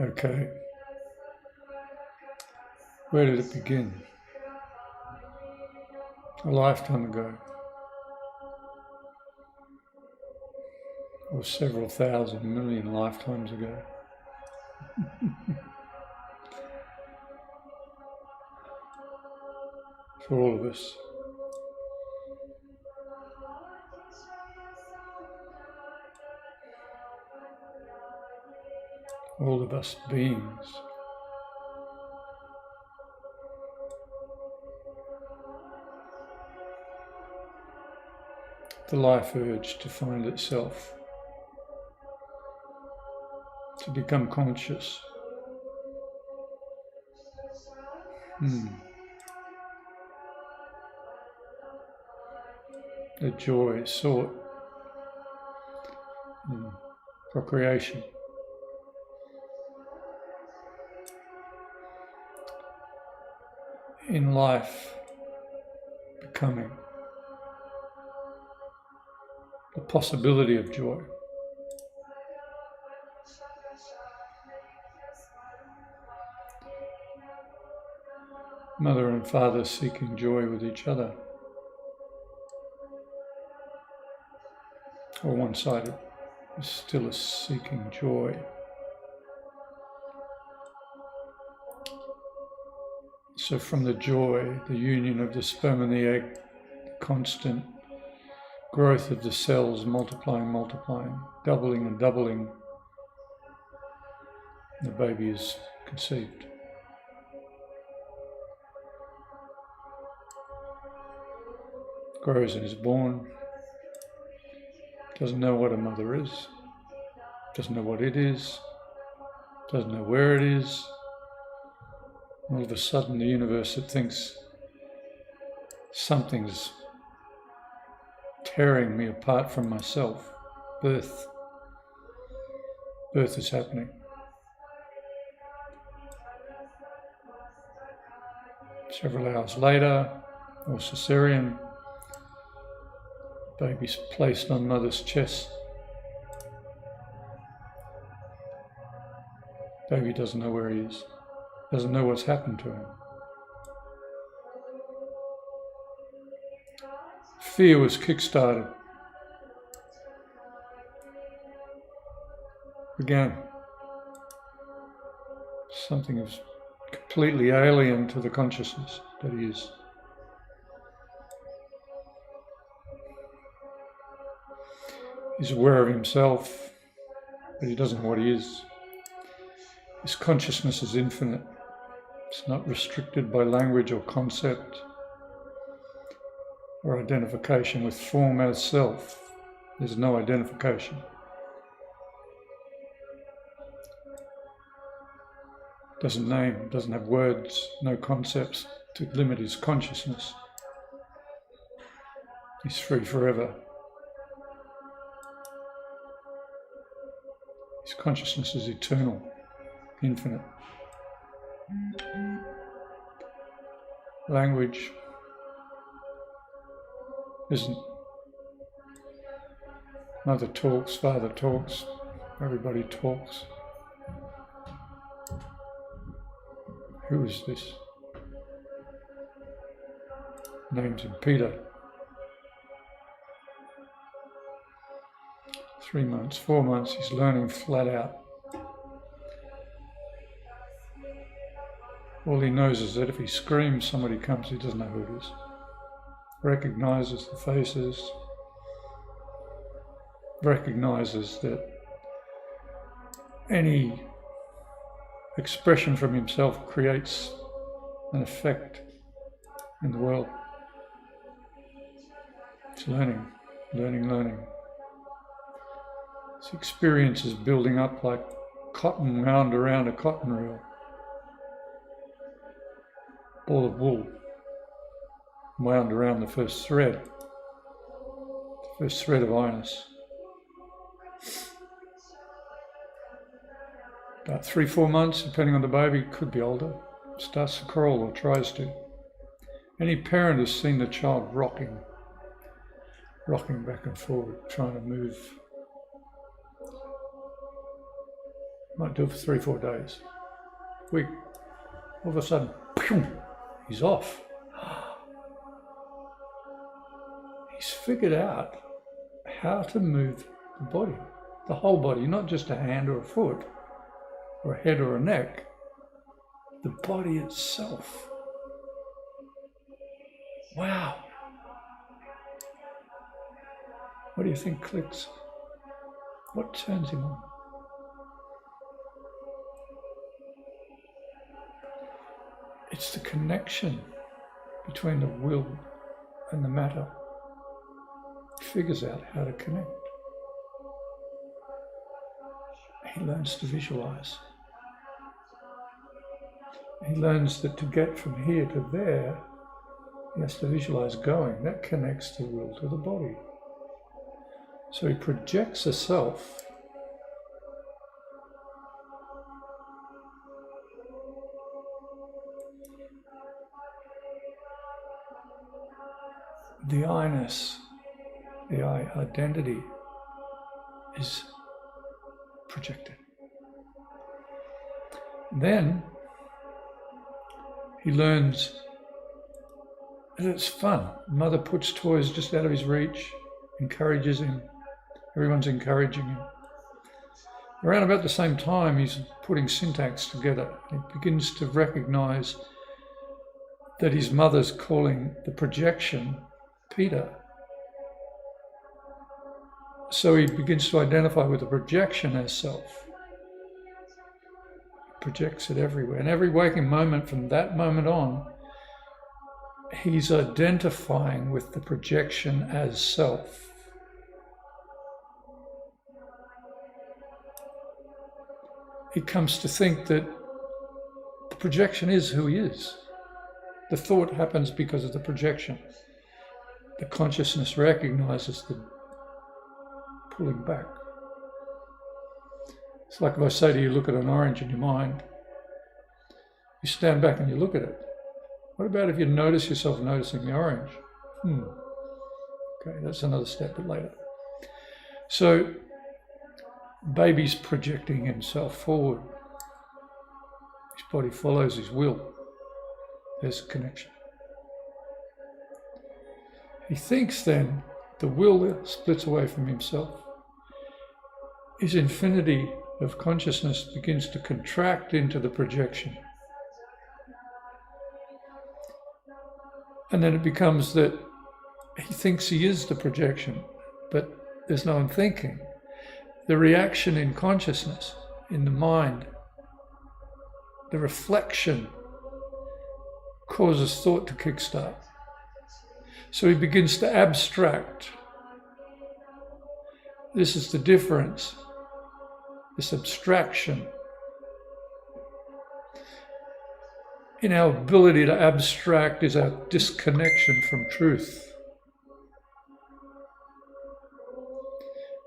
Okay. Where did it begin? A lifetime ago, or several thousand million lifetimes ago. For all of us. All of us beings. The life urge to find itself, to become conscious. The joy sought in procreation. In life, becoming. The possibility of joy. Mother and father seeking joy with each other. Or one-sided, is still a seeking joy. So from the joy, the union of the sperm and the egg, the constant growth of the cells, multiplying, doubling and doubling, the baby is conceived. Grows and is born, doesn't know what a mother is, doesn't know what it is, doesn't know where it is. All of a sudden the universe, it thinks something's tearing me apart from myself. Birth is happening. Several hours later, or cesarean, baby's placed on mother's chest. Baby doesn't know where he is, doesn't know what's happened to him. Fear was kick-started. Began. Something is completely alien to the consciousness that he is. He's aware of himself, but he doesn't know what he is. His consciousness is infinite. It's not restricted by language or concept or identification with form as self. There's no identification. Doesn't name, doesn't have words, no concepts to limit his consciousness. He's free forever. His consciousness is eternal, infinite. Language isn't. Mother talks, father talks, everybody talks. Who is this? Names him Peter. 3 months, 4 months, he's learning flat out. All he knows is that if he screams, somebody comes, he doesn't know who it is. Recognizes the faces, recognizes that any expression from himself creates an effect in the world. It's learning. His experience is building up like cotton wound around a cotton reel. Ball of wool wound around the first thread of iris. About 3-4 months, depending on the baby, could be older, starts to crawl or tries to. Any parent has seen the child rocking back and forward, trying to move. Might do it for 3 or 4 days. Week. All of a sudden, he's off. He's figured out how to move the body, the whole body, not just a hand or a foot, or a head or a neck, the body itself. Wow. What do you think clicks? What turns him on? It's the connection between the will and the matter. He figures out how to connect. He learns to visualize. He learns that to get from here to there, he has to visualize going. That connects the will to the body. So he projects a self the I-ness, the I identity is projected. Then he learns that it's fun. Mother puts toys just out of his reach, encourages him. Everyone's encouraging him. Around about the same time, he's putting syntax together. He begins to recognize that his mother's calling the projection Peter. So he begins to identify with the projection as self. He projects it everywhere. And every waking moment from that moment on, he's identifying with the projection as self. He comes to think that the projection is who he is. The thought happens because of the projection. The consciousness recognizes the pulling back. It's like if I say to you, look at an orange in your mind. You stand back and you look at it. What about if you notice yourself noticing the orange? Okay, that's another step, but later. So, baby's projecting himself forward. His body follows his will. There's a connection. He thinks then the will splits away from himself. His infinity of consciousness begins to contract into the projection. And then it becomes that he thinks he is the projection, but there's no one thinking. The reaction in consciousness, in the mind, the reflection causes thought to kickstart. So he begins to abstract. This is the difference, this abstraction. In our ability to abstract is our disconnection from truth.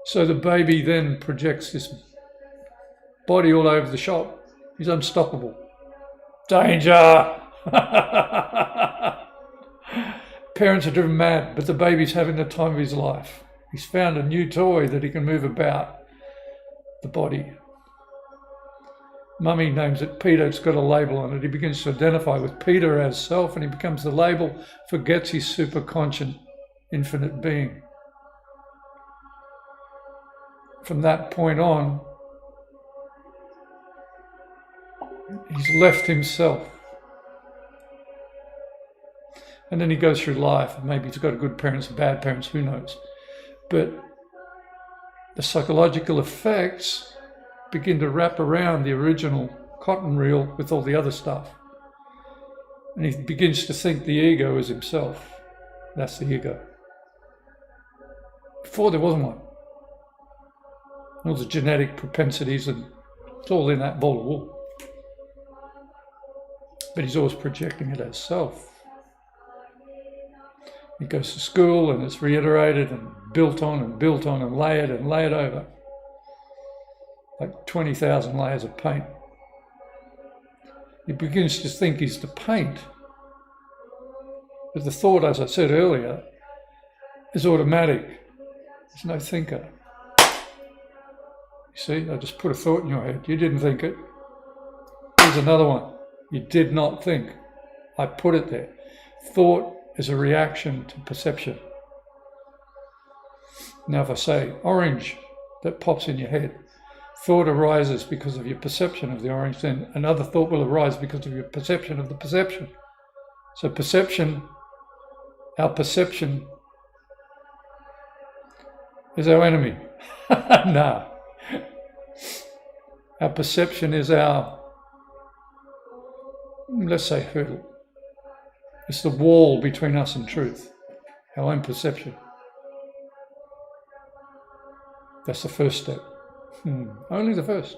So the baby then projects this body all over the shop. He's unstoppable. Danger! Parents are driven mad, but the baby's having the time of his life. He's found a new toy that he can move about the body. Mummy names it Peter. It's got a label on it. He begins to identify with Peter as self, and he becomes the label, forgets his superconscious infinite being. From that point on, he's left himself. And then he goes through life. Maybe he's got good parents, bad parents, who knows. But the psychological effects begin to wrap around the original cotton reel with all the other stuff. And he begins to think the ego is himself. That's the ego. Before there wasn't one. All the genetic propensities, and it's all in that ball of wool. But he's always projecting it as self. He goes to school and it's reiterated and built on and layered over. Like 20,000 layers of paint. He begins to think he's the paint. But the thought, as I said earlier, is automatic. There's no thinker. He You see, I just put a thought in your head. You didn't think it. Here's another one. You did not think. I put it there. Thought is a reaction to perception. Now if I say orange, that pops in your head. Thought arises because of your perception of the orange, then another thought will arise because of your perception of the perception. So perception, our perception is our enemy. No. Our perception is our, let's say, hurdle. It's the wall between us and truth, our own perception. That's the first step. Only the first.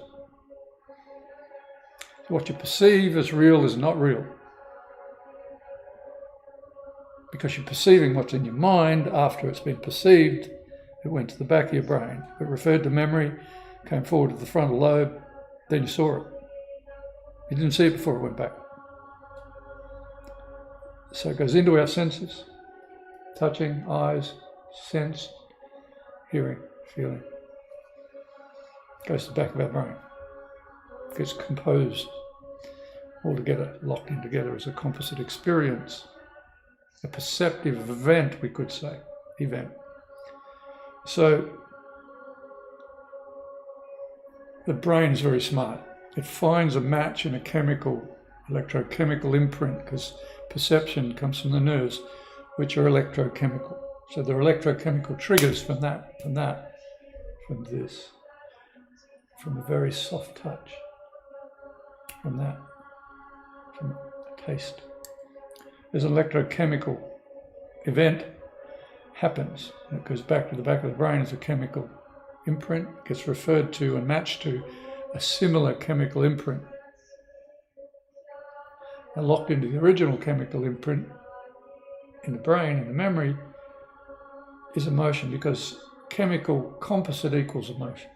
What you perceive as real is not real. Because you're perceiving what's in your mind after it's been perceived. It went to the back of your brain. It referred to memory, came forward to the frontal lobe, then you saw it. You didn't see it before it went back. So it goes into our senses. Touching, eyes, sense, hearing, feeling. Goes to the back of our brain. Gets composed all together, locked in together as a composite experience. A perceptive event, we could say. Event. So the brain is very smart. It finds a match in a electrochemical imprint, because perception comes from the nerves, which are electrochemical. So there are electrochemical triggers from this, from a very soft touch, from taste. There's an electrochemical event happens, and it goes back to the back of the brain as a chemical imprint, gets referred to and matched to a similar chemical imprint. And locked into the original chemical imprint in the brain, in the memory, is emotion, because chemical composite equals emotion.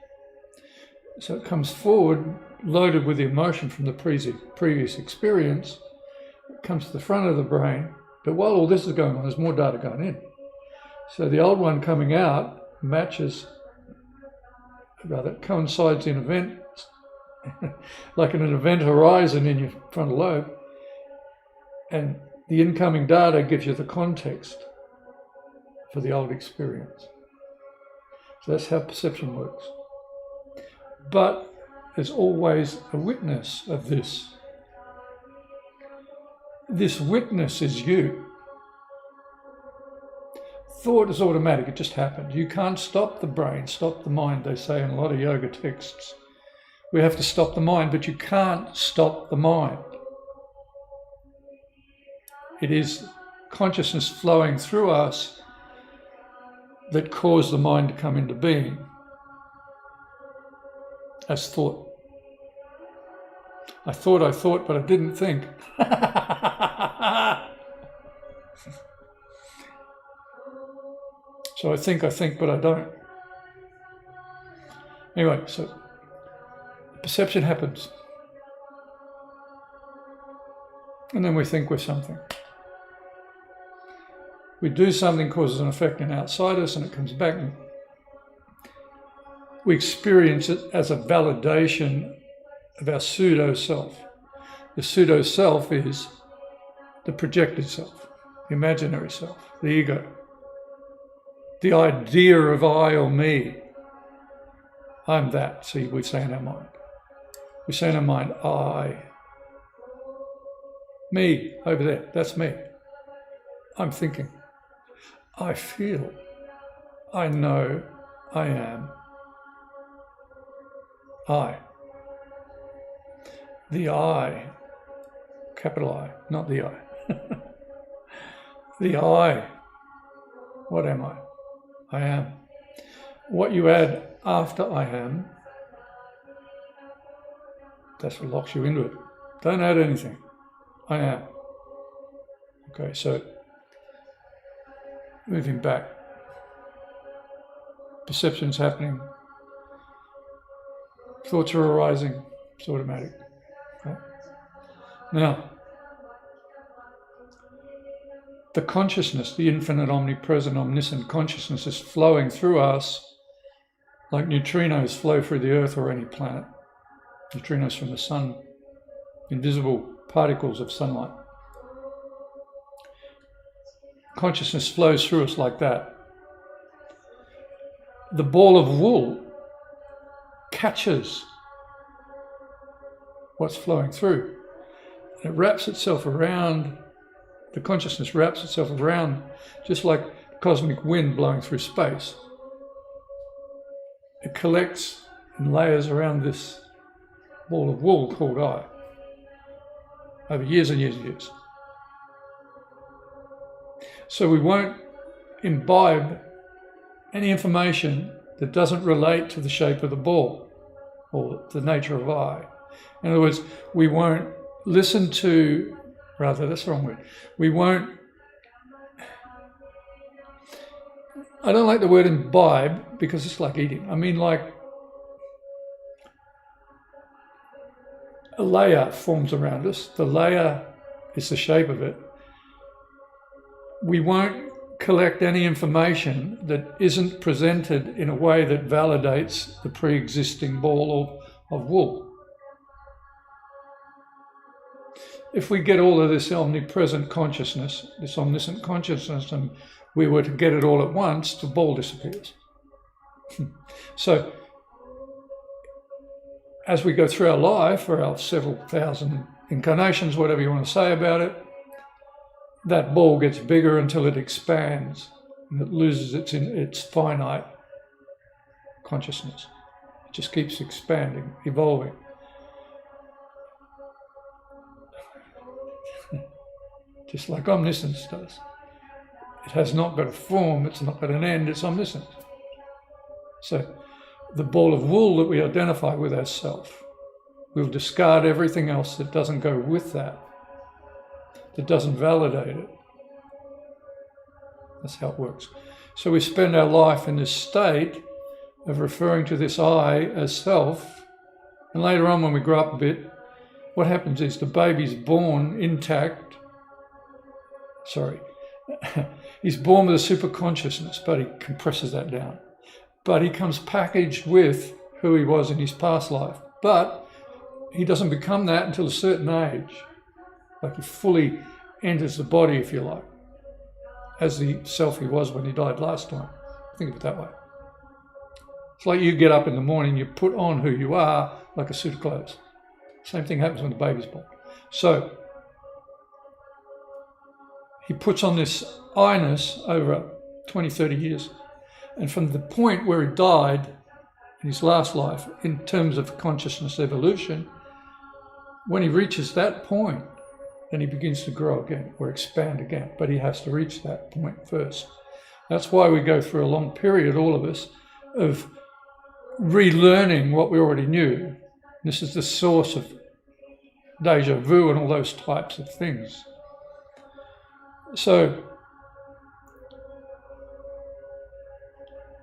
So it comes forward loaded with the emotion from the previous experience. It comes to the front of the brain, but while all this is going on, there's more data going in. So the old one coming out matches, rather coincides in event, like in an event horizon in your frontal lobe, and the incoming data gives you the context for the old experience. So that's how perception works. But there's always a witness of this. This witness is you. Thought is automatic, it just happened. You can't stop the brain, stop the mind, they say in a lot of yoga texts. We have to stop the mind, but you can't stop the mind. It is consciousness flowing through us that caused the mind to come into being as thought. I thought, but I didn't think. So I think, but I don't. Anyway, so perception happens. And then we think we're something. We do something, causes an effect in outside us, and it comes back. And we experience it as a validation of our pseudo-self. The pseudo-self is the projected self, the imaginary self, the ego. The idea of I or me. I'm that. See, we say in our mind. We say in our mind, I. Me, over there, that's me. I'm thinking. I feel. I know. I am. I. The I. Capital I, not the I. The I. What am I? I am. What you add after I am, that's what locks you into it. Don't add anything. I am. Okay, so moving back. Perception's happening. Thoughts are arising. It's automatic. Okay? Now, the consciousness, the infinite, omnipresent, omniscient consciousness is flowing through us like neutrinos flow through the Earth or any planet. Neutrinos from the sun, invisible particles of sunlight. Consciousness flows through us like that. The ball of wool catches what's flowing through. It wraps itself around, the consciousness wraps itself around, just like cosmic wind blowing through space. It collects in layers around this ball of wool called I, over years and years and years. So we won't imbibe any information that doesn't relate to the shape of the ball or the nature of I. In other words, we won't listen to, rather, that's the wrong word. We won't, I don't like the word imbibe because it's like eating. I mean, like a layer forms around us. The layer is the shape of it. We won't collect any information that isn't presented in a way that validates the pre-existing ball of wool. If we get all of this omnipresent consciousness, this omniscient consciousness, and we were to get it all at once, the ball disappears. So, as we go through our life, or our several thousand incarnations, whatever you want to say about it, that ball gets bigger until it expands and it loses its finite consciousness. It just keeps expanding, evolving. Just like omniscience does. It has not got a form, it's not got an end, it's omniscient. So the ball of wool that we identify with as self, we'll discard everything else that doesn't go with that doesn't validate it. That's how it works. So we spend our life in this state of referring to this I as self, and later on when we grow up a bit, what happens is the baby's born intact. He's born with a super consciousness, but he compresses that down. But he comes packaged with who he was in his past life. But he doesn't become that until a certain age. Like he fully enters the body, if you like, as the self he was when he died last time. Think of it that way. It's like you get up in the morning, you put on who you are like a suit of clothes. Same thing happens when the baby's born. So he puts on this I-ness over 20, 30 years. And from the point where he died in his last life, in terms of consciousness evolution, when he reaches that point, then he begins to grow again or expand again. But he has to reach that point first. That's why we go through a long period, all of us, of relearning what we already knew. This is the source of deja vu and all those types of things. So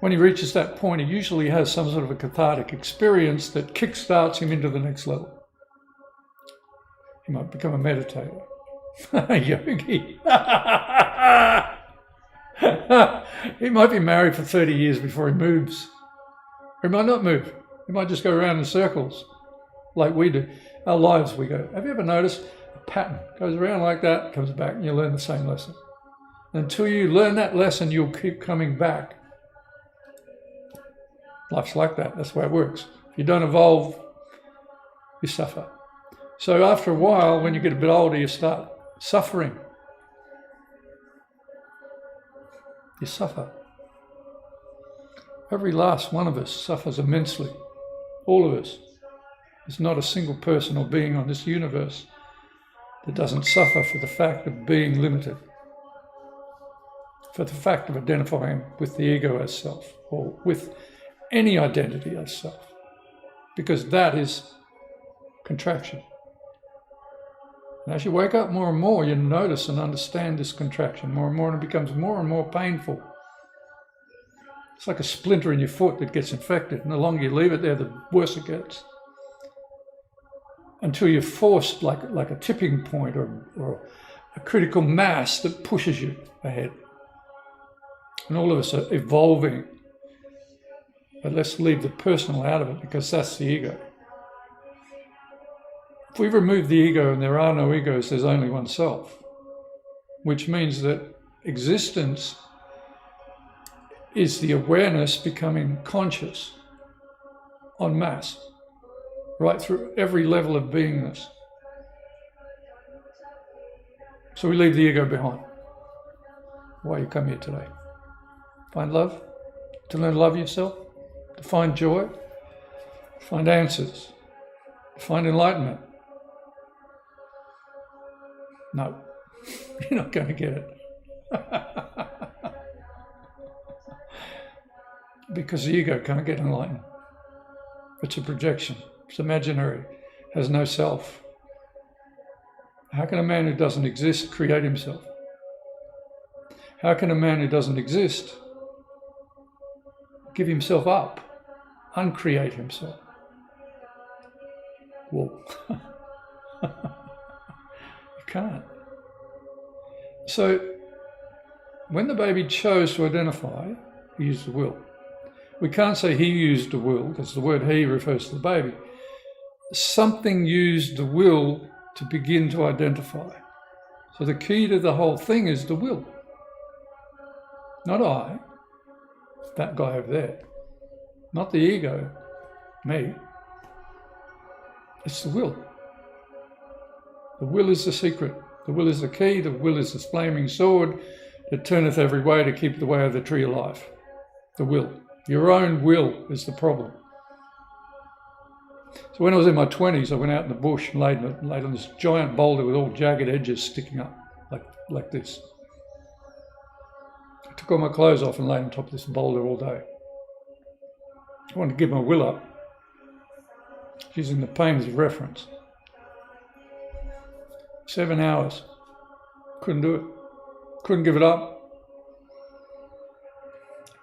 when he reaches that point, he usually has some sort of a cathartic experience that kickstarts him into the next level. He might become a meditator, yogi. He might be married for 30 years before he moves. Or he might not move. He might just go around in circles like we do. Our lives, we go. Have you ever noticed a pattern? Goes around like that, comes back, and you learn the same lesson. Until you learn that lesson, you'll keep coming back. Life's like that. That's the way it works. If you don't evolve, you suffer. So after a while, when you get a bit older, you start suffering. You suffer. Every last one of us suffers immensely. All of us. There's not a single person or being on this universe that doesn't suffer for the fact of being limited. For the fact of identifying with the ego as self, or with any identity as self. Because that is contraction. And as you wake up more and more, you notice and understand this contraction more and more, and it becomes more and more painful. It's like a splinter in your foot that gets infected, and the longer you leave it there, the worse it gets. Until you're forced, like a tipping point or a critical mass that pushes you ahead. And all of us are evolving But let's leave the personal out of it, because that's the ego. If we remove the ego and there are no egos, there's only one self, which means that existence is the awareness becoming conscious en masse, right through every level of beingness. So we leave the ego behind. Why you come here today? Find love? To learn to love yourself? To find joy? To find answers? To find enlightenment? No, you're not going to get it. Because the ego can't get enlightened. It's a projection. It's imaginary. Has no self. How can a man who doesn't exist create himself? How can a man who doesn't exist give himself up, uncreate himself? Whoa. You can't. So when the baby chose to identify, he used the will. We can't say he used the will, because the word he refers to the baby. Something used the will to begin to identify. So the key to the whole thing is the will. Not I, that guy over there. Not the ego, me. It's the will. The will is the secret. The will is the key. The will is the flaming sword that turneth every way to keep the way of the tree alive. The will. Your own will is the problem. So when I was in my 20s, I went out in the bush and laid on this giant boulder with all jagged edges sticking up, like this. I took all my clothes off and laid on top of this boulder all day. I wanted to give my will up, using the pain as a reference. 7 hours. Couldn't do it. Couldn't give it up.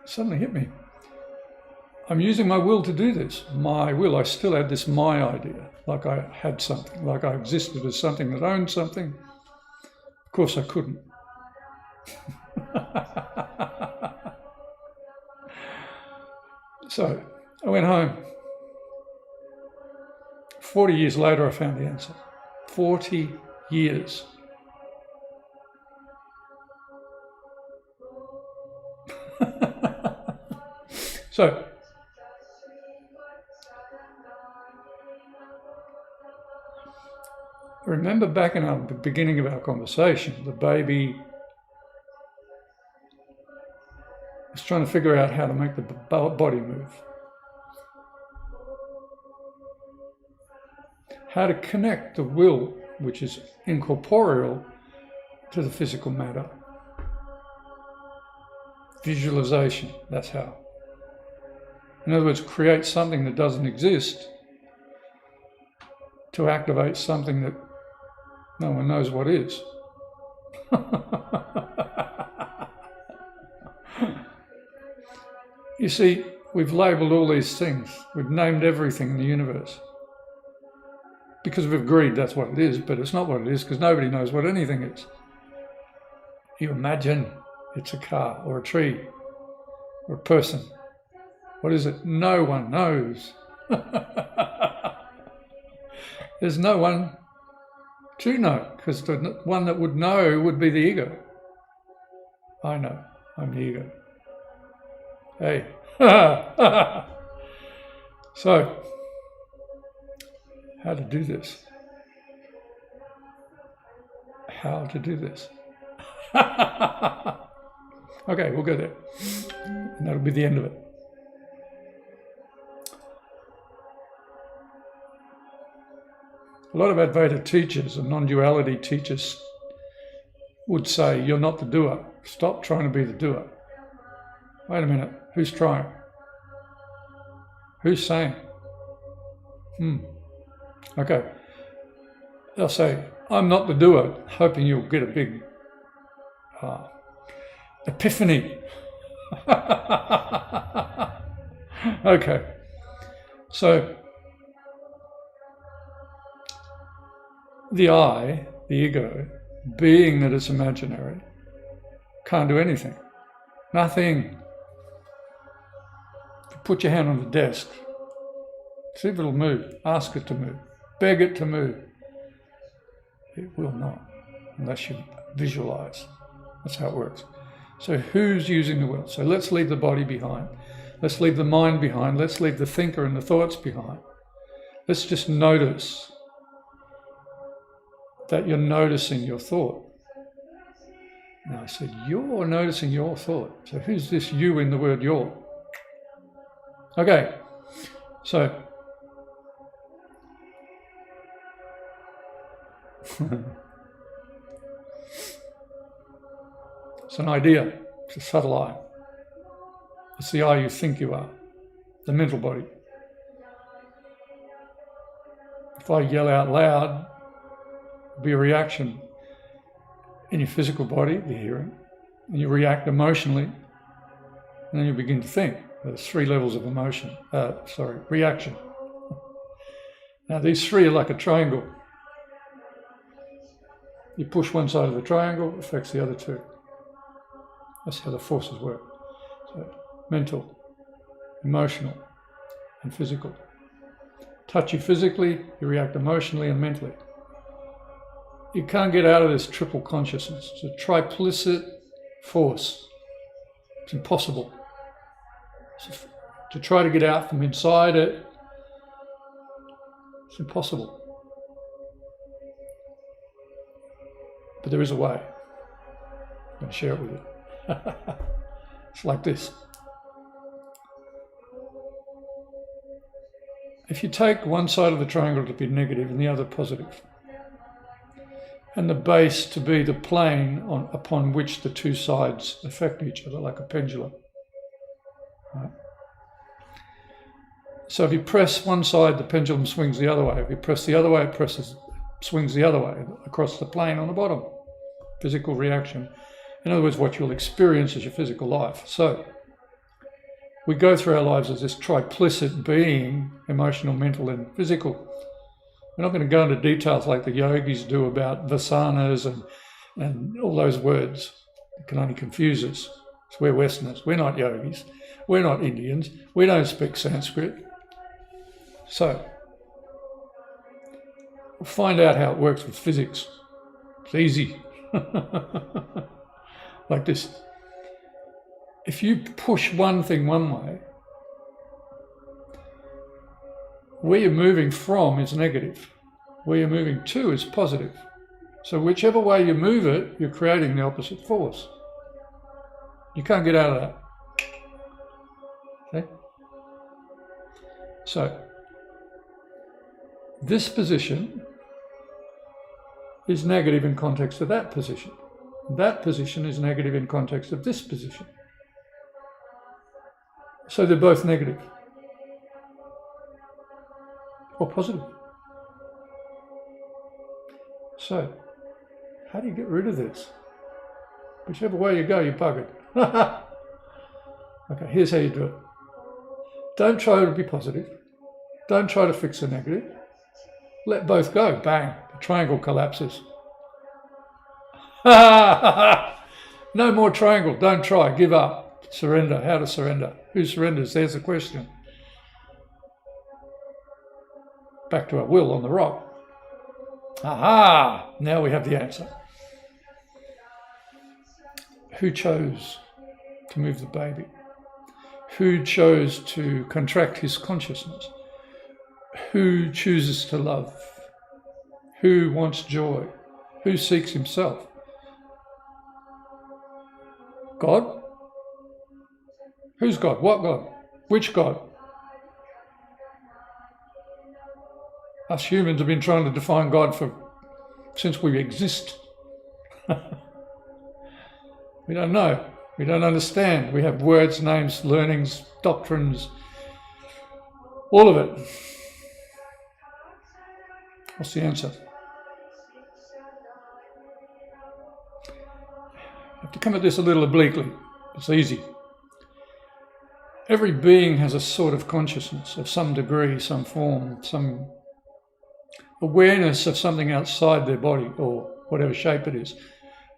It suddenly hit me. I'm using my will to do this. My will. I still had this my idea, like I had something, like I existed as something that owned something. Of course I couldn't. So I went home. 40 years later, I found the answer. 40 years. So, remember back in the beginning of our conversation, the baby was trying to figure out how to make the body move. How to connect the will, which is incorporeal, to the physical matter. Visualization, that's how. In other words, create something that doesn't exist to activate something that no one knows what is. You see, we've labelled all these things. We've named everything in the universe. Because we've agreed that's what it is, but it's not what it is, because nobody knows what anything is. You imagine it's a car or a tree or a person. What is it? No one knows. There's no one to know, because the one that would know would be the ego. I know, I'm the ego. Hey. So, how to do this? How to do this? Okay, we'll go there. And that'll be the end of it. A lot of Advaita teachers and non-duality teachers would say, you're not the doer. Stop trying to be the doer. Wait a minute, who's trying? Who's saying? Okay. They'll say, I'm not the doer, hoping you'll get a big epiphany. Okay. So, the I, the ego, being that it's imaginary, can't do anything. Nothing. If you put your hand on the desk. See if it'll move. Ask it to move. Beg it to move. It will not, unless you visualize. That's how it works. So who's using the will? So let's leave the body behind. Let's leave the mind behind. Let's leave the thinker and the thoughts behind. Let's just notice that you're noticing your thought. Now I said, you're noticing your thought. So who's this you in the word your? Okay, so it's an idea. It's a subtle I. It's the I you think you are, the mental body. If I yell out loud, it'll be a reaction in your physical body, the hearing, and you react emotionally, and then you begin to think. There's 3 levels of emotion, reaction. Now these 3 are like a triangle. You push one side of the triangle, it affects the other 2. That's how the forces work. So mental, emotional, and physical. Touch you physically, you react emotionally and mentally. You can't get out of this triple consciousness. It's a triplicit force. It's impossible. To try to get out from inside it, it's impossible. But there is a way. I'm going to share it with you. It's like this. If you take one side of the triangle to be negative and the other positive, and the base to be the plane upon which the 2 sides affect each other, like a pendulum. Right? So if you press one side, the pendulum swings the other way. If you press the other way, it swings the other way, across the plane on the bottom. Physical reaction. In other words, what you'll experience is your physical life. So we go through our lives as this triplicit being, emotional, mental, and physical. We're not going to go into details like the yogis do about vasanas and all those words. It can only confuse us. So we're Westerners. We're not yogis. We're not Indians. We don't speak Sanskrit. So we'll find out how it works with physics. It's easy. Like this. If you push one thing one way, where you're moving from is negative. Where you're moving to is positive. So whichever way you move it, you're creating the opposite force. You can't get out of that. Okay? So this position is negative in context of that position. That position is negative in context of this position. So they're both negative or positive. So how do you get rid of this? Whichever way you go, you're buggered. Okay, here's how you do it. Don't try to be positive. Don't try to fix the negative. Let both go. Bang. The triangle collapses. No more triangle. Don't try. Give up. Surrender. How to surrender? Who surrenders? There's the question. Back to our will on the rock. Aha! Now we have the answer. Who chose to move the baby? Who chose to contract his consciousness? Who chooses to love? Who wants joy? Who seeks himself? God? Who's God? What God? Which God? Us humans have been trying to define God since we exist. We don't know. We don't understand. We have words, names, learnings, doctrines, all of it. What's the answer? I have to come at this a little obliquely. It's easy. Every being has a sort of consciousness of some degree, some form, some awareness of something outside their body or whatever shape it is.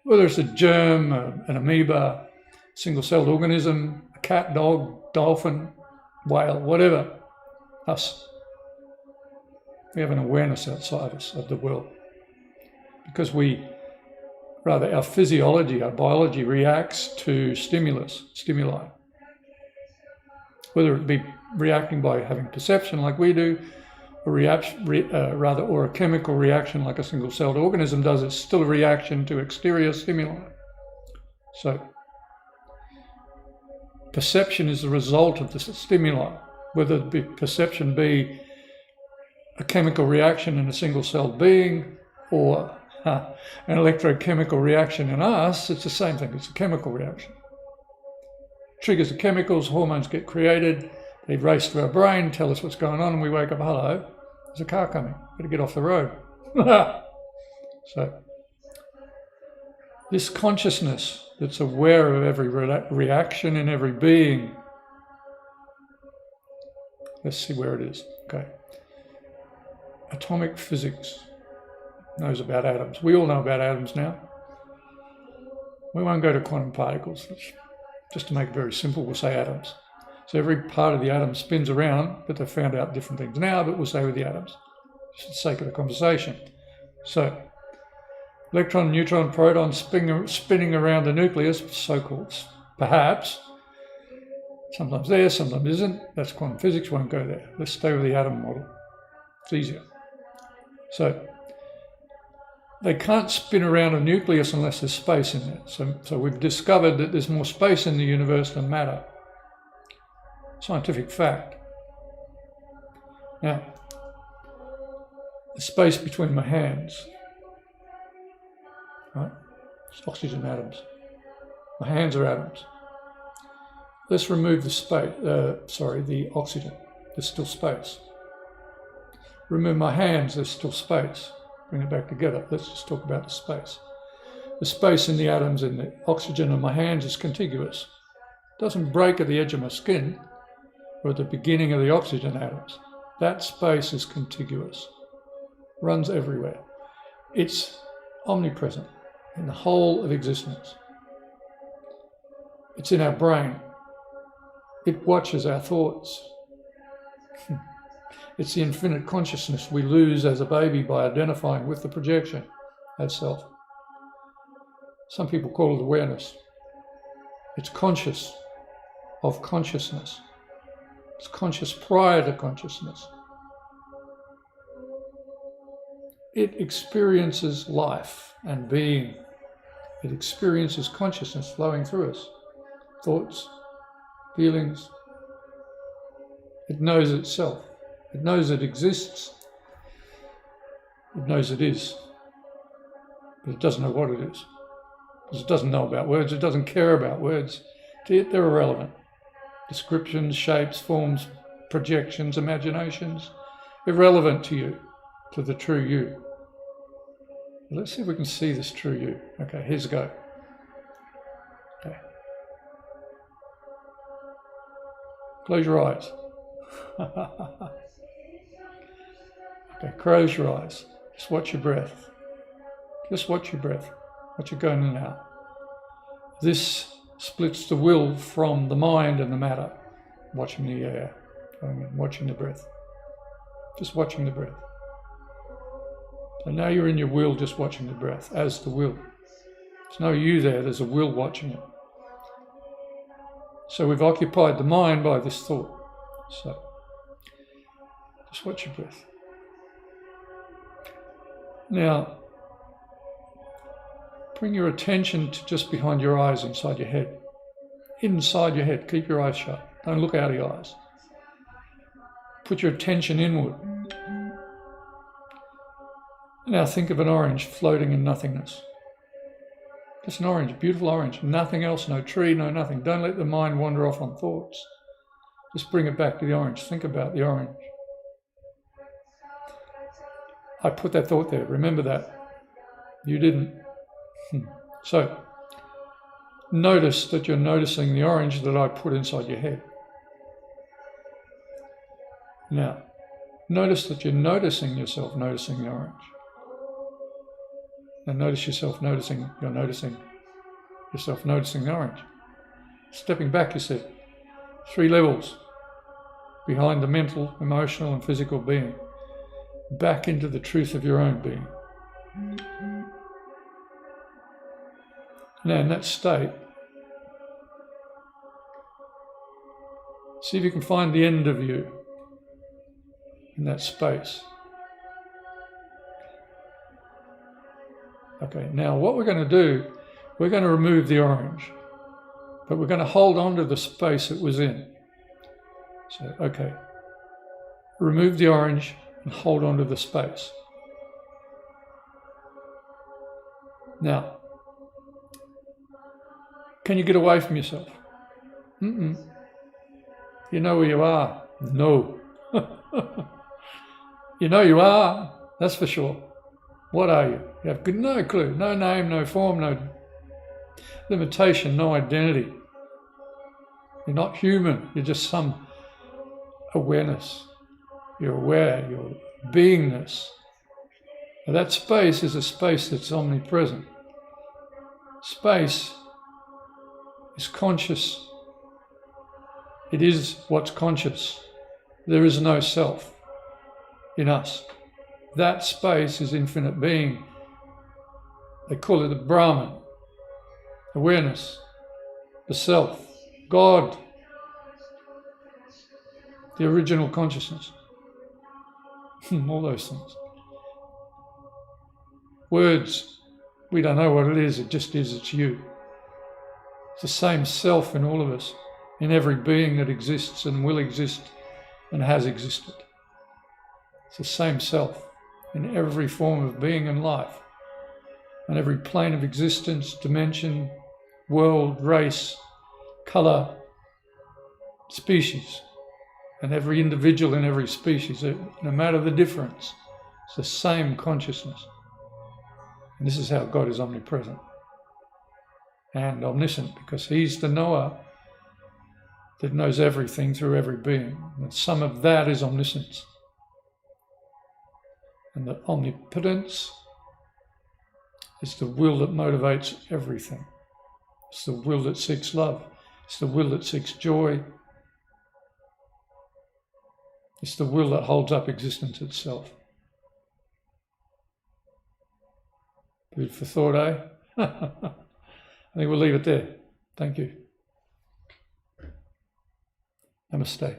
Whether it's a germ, an amoeba, single-celled organism, a cat, dog, dolphin, whale, whatever, us. We have an awareness outside us of the world. Because our physiology, our biology reacts to stimuli. Whether it be reacting by having perception like we do, or a chemical reaction like a single-celled organism does, it's still a reaction to exterior stimuli. So, perception is the result of the stimuli, whether perception be a chemical reaction in a single-celled being or an electrochemical reaction in us. It's the same thing, it's a chemical reaction. Triggers the chemicals, hormones get created, they race to our brain, tell us what's going on, and we wake up, hello, there's a car coming, better get off the road. So, this consciousness that's aware of every reaction in every being, let's see where it is. Okay. Atomic physics knows about atoms. We all know about atoms now. We won't go to quantum particles. Just to make it very simple, we'll say atoms. So every part of the atom spins around, but they've found out different things now, but we'll say with the atoms, just for the sake of the conversation. So, electron, neutron, proton spinning around the nucleus, so-called, perhaps. Sometimes there, sometimes isn't. That's quantum physics, won't go there. Let's stay with the atom model. It's easier. So, they can't spin around a nucleus unless there's space in there. So we've discovered that there's more space in the universe than matter. Scientific fact. Now, the space between my hands, right? It's oxygen atoms. My hands are atoms. Let's remove the oxygen. There's still space. Remove my hands, there's still space. Bring it back together. Let's just talk about the space. The space in the atoms in the oxygen in my hands is contiguous. It doesn't break at the edge of my skin or at the beginning of the oxygen atoms. That space is contiguous. Runs everywhere. It's omnipresent in the whole of existence. It's in our brain. It watches our thoughts. It's the infinite consciousness we lose as a baby by identifying with the projection as self. Some people call it awareness. It's conscious of consciousness. It's conscious prior to consciousness. It experiences life and being. It experiences consciousness flowing through us. Thoughts, feelings. It knows itself. It knows it exists. It knows it is. But it doesn't know what it is. Because it doesn't know about words. It doesn't care about words. To it, they're irrelevant. Descriptions, shapes, forms, projections, imaginations. Irrelevant to you, to the true you. Let's see if we can see this true you. Okay, here's a go. Okay. Close your eyes. Okay, close your eyes. Just watch your breath. Just watch your breath. Watch it go in and out. This splits the will from the mind and the matter. Watching the air, going in, watching the breath. Just watching the breath. So now you're in your will, just watching the breath as the will. There's no you there, there's a will watching it. So we've occupied the mind by this thought. So just watch your breath. Now, bring your attention to just behind your eyes, inside your head. Inside your head, keep your eyes shut. Don't look out of your eyes. Put your attention inward. Now think of an orange floating in nothingness. Just an orange, beautiful orange, nothing else, no tree, no nothing. Don't let the mind wander off on thoughts. Just bring it back to the orange. Think about the orange. I put that thought there. Remember that. You didn't. So, notice that you're noticing the orange that I put inside your head. Now, notice that you're noticing yourself noticing the orange. Now notice yourself noticing, you're noticing yourself noticing the orange. Stepping back, you said, 3 levels. behind the mental, emotional and physical being, back into the truth of your own being. Now in that state, see if you can find the end of you in that space. Okay, now what we're going to do, we're going to remove the orange, but we're going to hold on to the space it was in. So, okay, remove the orange and hold on to the space. Now, can you get away from yourself? You know where you are? No. You know you are, that's for sure. What are you? You have no clue, no name, no form, no limitation, no identity. You're not human, you're just some awareness. You're aware, your beingness. Now that space is a space that's omnipresent. Space is conscious. It is what's conscious. There is no self in us. That space is infinite being. They call it the Brahman, awareness, the self, God, the original consciousness, all those things. Words, we don't know what it is just is, it's you. It's the same self in all of us, in every being that exists and will exist and has existed. It's the same self in every form of being and life, and every plane of existence, dimension, world, race, colour, species, and every individual in every species, no matter the difference, it's the same consciousness. And this is how God is omnipresent and omniscient, because he's the knower that knows everything through every being. And some of that is omniscience. And the omnipotence is the will that motivates everything. It's the will that seeks love. It's the will that seeks joy. It's the will that holds up existence itself. Food for thought, eh? I think we'll leave it there. Thank you. Namaste.